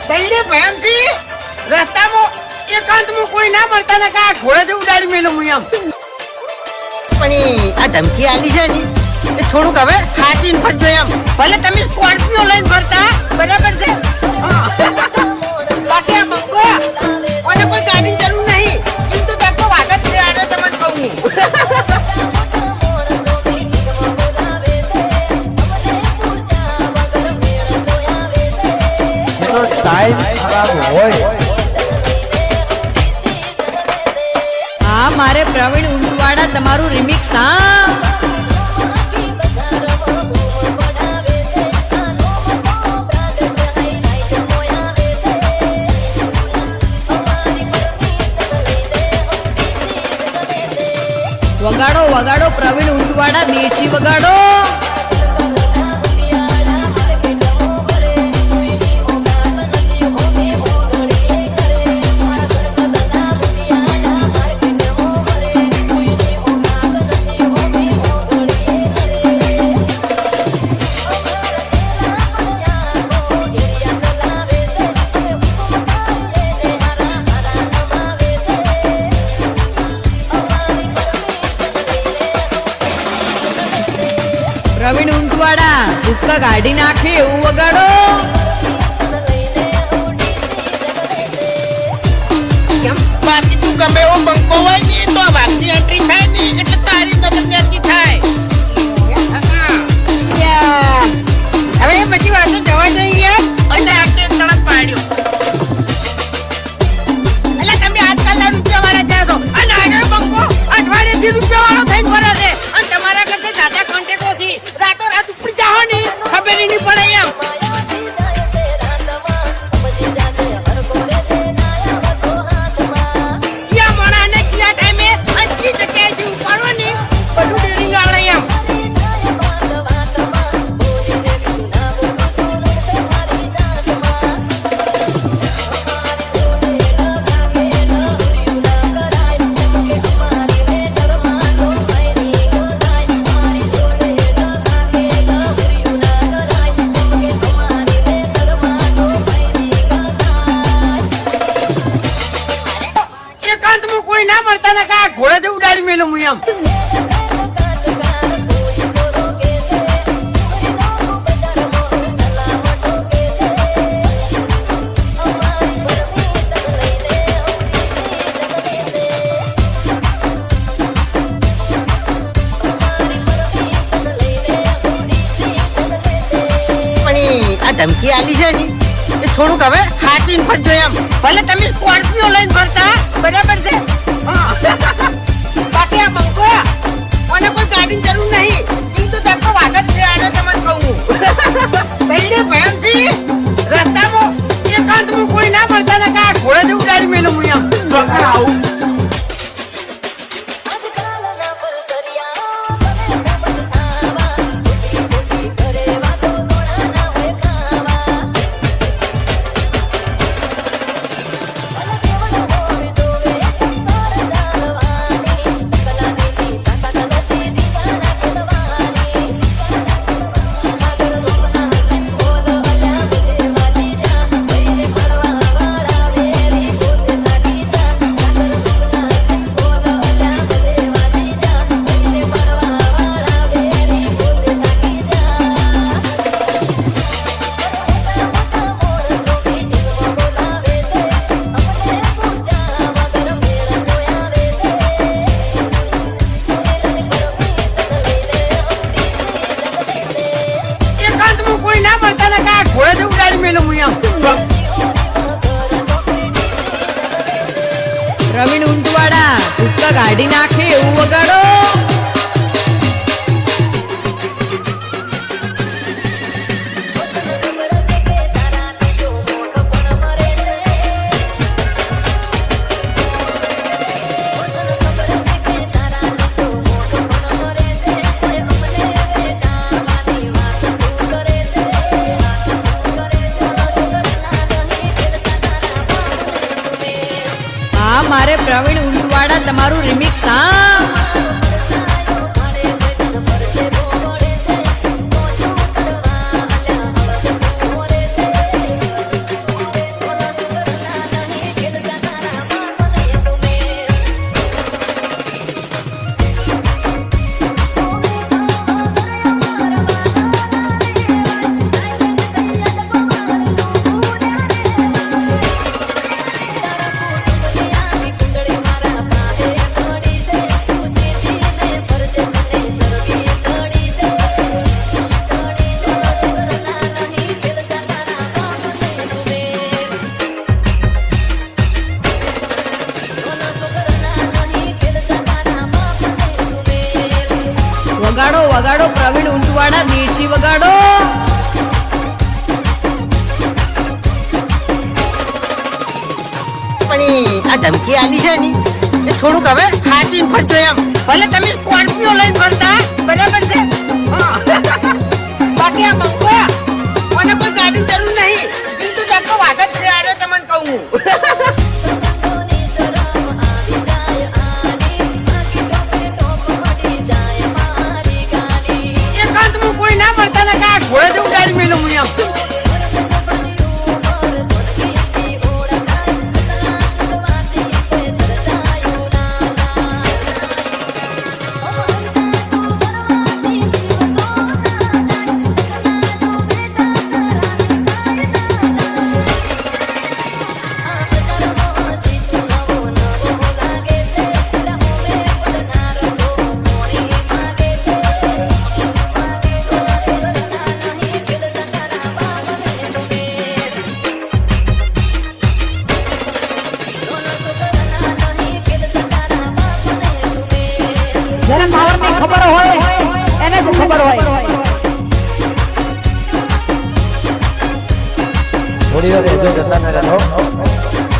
તઈને ભયંતી રસ્તામાં એકાંતમાં કોઈ ના મળતા ને કા ઘોડે ઉડાડી મેલો હું આમ પણ આ ધમકી આલી છે ને એ થોડુંક હવે હાથીને ફરજો એમ ભલે તમે સ્કોર્પિયો લઈને ફરતા બરાબર છે બાકી આ મંગો અને કોઈ ગાડીની જરૂર નહીં એમ તો ધક્કો વાગ જ છે આને તમને કહું ટાઈમ ખરાબ હોય હા મારે પ્રવીણ ઊંટવાડા તમારું રિમિક્સ હા વગાડો વગાડો પ્રવીણ ઊંટવાડા દેશી વગાડો પ્રવીણ ઊંટવાડા ભૂક્કા કાઢી નાખે એવું વગાડો બાકી તું ગમે એવો બંકો હોય ને તો આ વાઘની એન્ટ્રી થાય ને એટલે તારી નજર ત્યાંથી થાય હવે એ બધી વાતો જવા જોઈએ અને આપણે તરત પાડ્યો એટલે તમે આજકાલના રૂપિયા વાળા ત્યાં છો અને આગળ બંકો અઠવાડિયેથી રૂપિયા વાળો થઈને ફરે છે અને તમારા કરતા દાદા કોન્ટેક્ટોથી રાતો રાત ઉપડી જાઓ ને ખબર નહીં પડે એમ કોઈ ના મળતા ને કા ઘોડે ઉડાડી મેલો હું આમ ધમકી આલી છે ને એ થોડુંક હવે હાથીને ફરજો એમ ભલે તમે સ્કોર્પિયો લઈને ફરતા બરાબર છે બાકી આ મંગો અને કોઈ ગાડીની જરૂર નહીં એમ તો ધક્કો વાગ જ છે આને તમને કહું તઈને ભયંતી રસ્તામાં એકાંતમાં કોઈ ના મળતા ને કા ઘોડે ઉડાડી મેલો હું આમ આવું ઘોડે ઉડાડી મેલો હું આમ પ્રવીણ ઊંટવાડા ભૂક્કા કાઢી નાખે એવું વગાડો મારે પ્રવીણ ઊંટવાડા તમારું રિમિક્સ હા આ ધમકી આલી છે ને એ થોડુંક હવે હાચવીને ફરજો એમ. ભલે તમે સ્કોર્પિયો લઈને ફરતા બરાબર છે હા. બાકી આ મંગવા મને કોઈ ગાડી જરૂર નહીં. જીવ તો જાકો વાત જ છે આરે તમને કહું હું. એકાંતમાં કોઈ ના મળતા ને કા ઘોડે જેવું ગાડી મેલું હું એમ. જેને માવરની ખબર હોય એને જ ખબર હોય. થોડી વાર રહેજો, જતા ન રહેજો.